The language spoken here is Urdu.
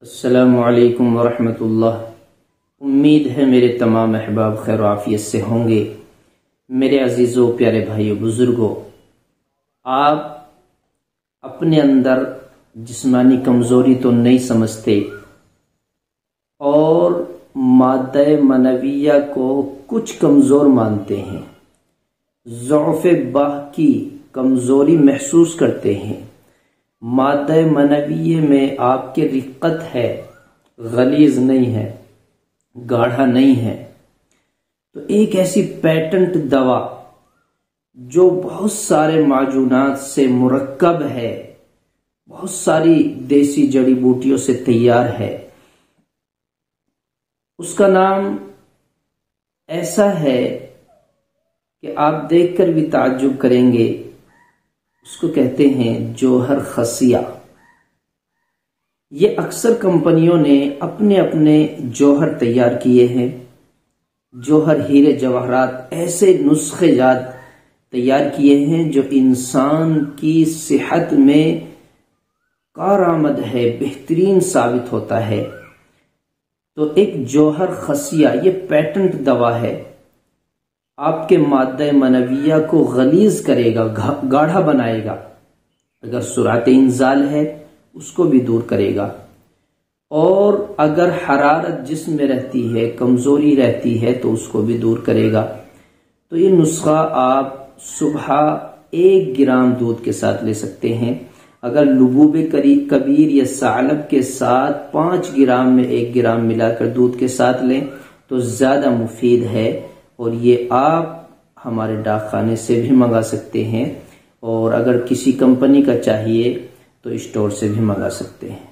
السلام علیکم ورحمۃ اللہ۔ امید ہے میرے تمام احباب خیر و عافیت سے ہوں گے۔ میرے عزیزوں، پیارے بھائیوں، بزرگوں، آپ اپنے اندر جسمانی کمزوری تو نہیں سمجھتے اور مادہ معنویہ کو کچھ کمزور مانتے ہیں، ضعف باہ کی کمزوری محسوس کرتے ہیں۔ مادہ معنویہ میں آپ کی رقت ہے، غلیظ نہیں ہے، گاڑھا نہیں ہے۔ تو ایک ایسی پیٹنٹ دوا جو بہت سارے معجونات سے مرکب ہے، بہت ساری دیسی جڑی بوٹیوں سے تیار ہے، اس کا نام ایسا ہے کہ آپ دیکھ کر بھی تعجب کریں گے۔ اس کو کہتے ہیں جوہر خصیہ۔ یہ اکثر کمپنیوں نے اپنے اپنے جوہر تیار کیے ہیں، جوہر ہیرے جواہرات، ایسے نسخے جات تیار کیے ہیں جو انسان کی صحت میں کارآمد ہے، بہترین ثابت ہوتا ہے۔ تو ایک جوہر خصیہ یہ پیٹنٹ دوا ہے، آپ کے مادہ معنویہ کو غلیظ کرے گا، گاڑھا بنائے گا۔ اگر سرعت انزال ہے اس کو بھی دور کرے گا، اور اگر حرارت جسم میں رہتی ہے، کمزوری رہتی ہے تو اس کو بھی دور کرے گا۔ تو یہ نسخہ آپ صبح 1 گرام دودھ کے ساتھ لے سکتے ہیں۔ اگر لبوب کبیر یا ثعلب کے ساتھ 5 گرام میں 1 گرام ملا کر دودھ کے ساتھ لیں تو زیادہ مفید ہے، اور یہ آپ ہمارے ڈاک خانے سے بھی منگا سکتے ہیں، اور اگر کسی کمپنی کا چاہیے تو اسٹور سے بھی منگا سکتے ہیں۔